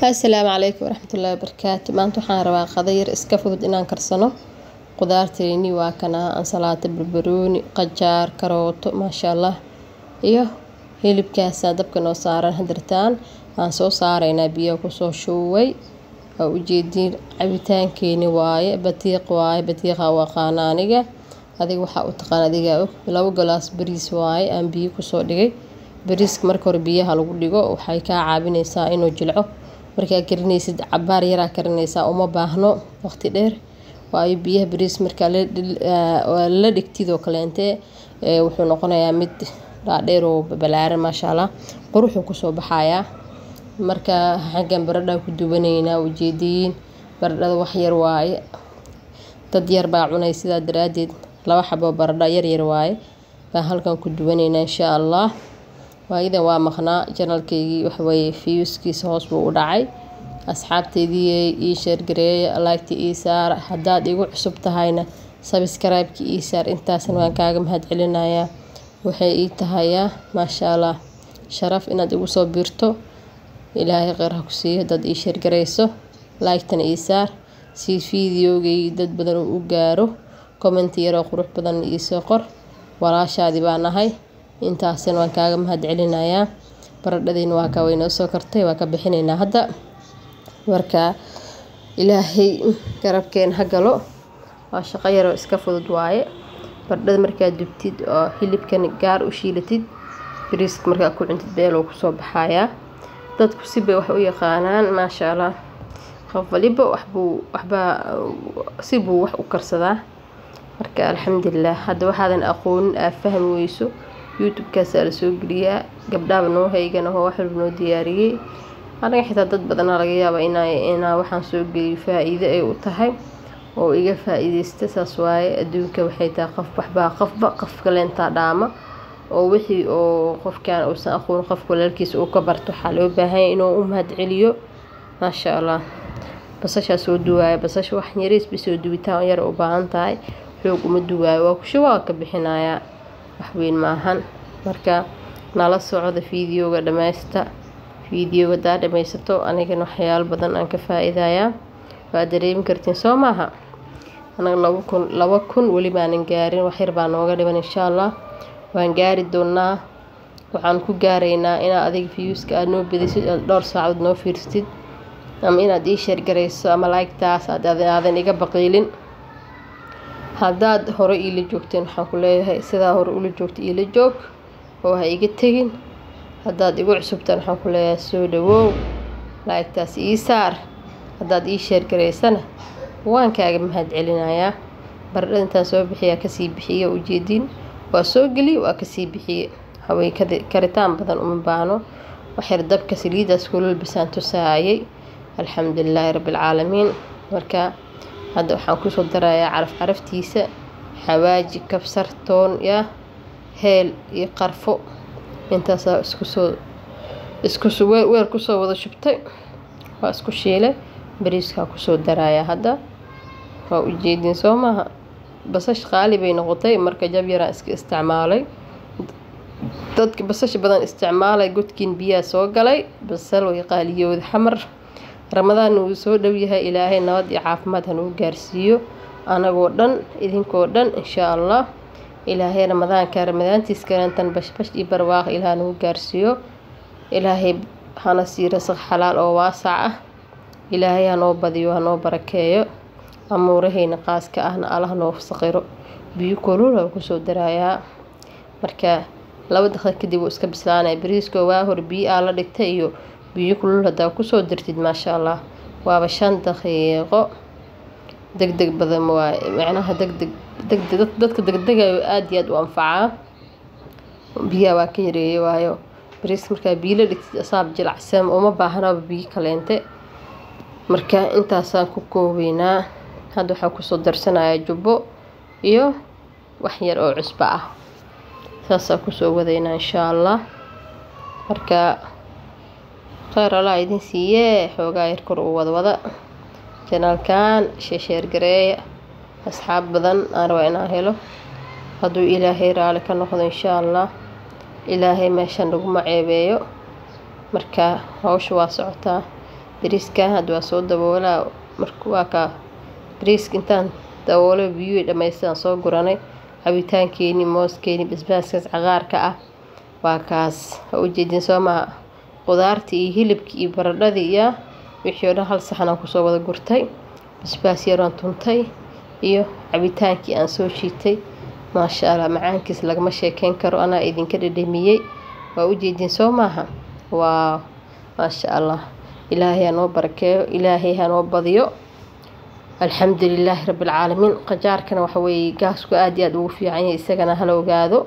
السلام عليكم ورحمة الله وبركاته. maanta waxaan rabaa qado yar iska fudud inaan karsano. Qudaarteeni waa kana ansalaato, barbarooni, qajaar, karooto, maasha Allah, iyo hilibkaas dabka noo saaran hadirtaan aan soo saaraynaa biyo ku soo shubay. oo ujeedin cabitaankeeni waaye batiiqa waa qaanaaniga adiga waxa u taqaan adiga labo galaas bariis waaye aan biyo ku soo dhigay. bariiska marka hore biyaha lagu dhigo waxay ka caawinaysaa inuu jilco. markaa karinaysid cabaar yar karinaysaa uma baahno waqti dheer. waayo biyaha bariis marka la dhigtido kaleente wuxuu noqonayaa mid dhaadheer oo balaaran maasha Allah quruxu ku soo baxaya. marka xagan baradha ku duwanaynaa ujeedin baradhada wax yar waaye dad yar baa cunay sida daraadeed laba xabo baradha yar waaye baa halkan ku duwanaynaa insha Allah. waayidan waa maqnaa channelkeygii wax way viewskiisa hoos buu u dhacay. asxaabteedii ii share gareey like ii saar haddaad igu cusub tahayna subscribe ii saar intaasna waan kaaga mahad celinayaa. waxay ii tahay maasha Allah sharaf inaad igu soo biirto. ilaahay khayr ha ku siiyo dad ii share gareyso like tan ii saar si videogay dad badan u gaaro. comment yar oo qurux badan ii soo qor walaashaadi baan ahay. intaasna waan kaaga mahad celinayaa. baradhadiina waa ka weynoo soo kartay waa ka bixinaynaa hadda. marka ilaahay garabkeen ha galo. waa shaqo yar oo iska fudud waaye. baradhada markaa dubtid oo hilibkan gaar u shiilatid bariiska markaa ku cuntid beel oo ku soo baxaya. dadku si bay wax u yaqaanaan maasha Allah. qof waliba waxba si buu wax u karsadaa. marka alxamdulillah hadda waxaadan aqoon fahmi weyso YouTube kaas la soo geliyaa gabdhaha noo haygana oo wax noo diyaariyay. anaga xitaa dad badan laga yaabaa inaa waxaan soo geliyo faa'iido ay u tahay oo iga faa'iideysta saas waaye. adduunka waxay tahay qofba qof kale inta dhaama oo wixii oo qofkaan uusan aqoon qof walaalkiis uu ka barto waxa loo baahan yahay inuu u mahad celiyo maasha Allah. basasha soo duwaay basasha wax yariis bisoo duwitaan yar u baahan tahay xoog uma duwaay waa ku shubaa ka bixinayaa wax weyn maahan. marka nala socda videoga dhamaysta videoga daa dhamaysato anigana waxyaalo badan aan ka faa'iidayaa waa dareemi kartiin soo maaha. anaga 2000 wali baanan gaarin wax yar baan nooga dhiman insha Allah waan gaari doonaa. waxaan ku gaaraynaa in adiga viewska aad noo badisid dhowr saacadood noo fiirsatid ama inaad ii share gareyso ama like taas aadan iga baqiilin. haddaad hore ila joogteen waxaan ku leeyahay sidaa hore ula joogtay ila joog oo ha iga tagin. haddaad igu cusubtaan waxaan ku leeyahay soo dhawow like taas ii saar. haddaad ii share gareysana waan kaaga mahad celinayaa. baradhada intaan soo bixiyaa ka sii bixiyo ujeedin waa soo gali waa ka sii bixiye haway karitaan badan uma baahno. wax yar dabka saliidaas kulul bisaan tusaayay alxamdulilaahi rabbil caalamiin. marka hadda waxaan ku soo darayaa caraftiisa xawaaji kabsar toon ya heel iyo qarfo intaas isku soo weer ku soo wada shubtay waa isku shiilay. bariiska ku soo darayaa hadda waa ujeedin soo maaha. basash qaali bay noqotay marka jab yar iska isticmaalay. dadka basash badan isticmaalay godkiin biyaa soo galay basal way qaaliyowd xamar. ramadaan uu soo dhow yahay ilaahay nabad iyo caafimaad ha noo gaarsiiyo anagoo dhan idinkoo dhan insha Allah. ilaahay ramadaantiis karantan bashbash iyo barwaaqo ilaahay noo gaarsiiyo. ilaahay hana sii rasaq xalaal oo waasac ah. ilaahay ha noo badiyo ha noo barakeeyo amuurahayna qaaska ahna Allah noo faqiro. biyo kulul ku soo darayaa. marka 2 daqiiqo kadib uu iska bislaanay bariiska waa hor biyo la dhigtay iyo biyo kulul hadaa ku soo dirtid maasha Allah waaba 5 daqiiqo degdeg badan waa macnaha degdeg dadka degdegayo aad iyo aad u anfacaa. biyo waa ka yareeyay waayo bariis marka biyo la dhigtid asaab jilacsan uma baahna biyo kaleente. marka intaasaan ku koobaynaa. hadda waxaan ku soo darsanayaa jubbo iyo wax yar oo cusbo ah saasaan ku soo wadaynaa insha Allah. marka khayr Allah idin siiye xoogaa yar kor u wada channelkan share gareeya asxaab badan aan rabo inaan helo hadduu ilaahay raali ka noqdo insha Allah. ilaahay meeshan lagu maceebeeyo. marka hawsha waa socotaa bariiska hadda waa soo daboolaa marka waa ka bariiska intaan daboolo biyo dhameystaan soo guranay cabitaankeeni mooskeeni basbaaskaas cagaarka ah waa kaas u jeedin Soomaa qudaartii iyo hilibkii iyo baradhadii iyo wixii oo dhan hal saxan aan ku soo wada gurtay basbaas yar aan tuntay iyo cabitaankii aan soo shiitay ما شاء الله macaankiis lagama sheekeyn karo ana idinka dhadhamiyay waa u jeedin Soomaa waa ما شاء الله إلهي أنو بركة إلهي أنو بضيو الحمد لله رب العالمين قجار كان وحوي قاسكو آدي أدو في عيني إساقنا هلو قادو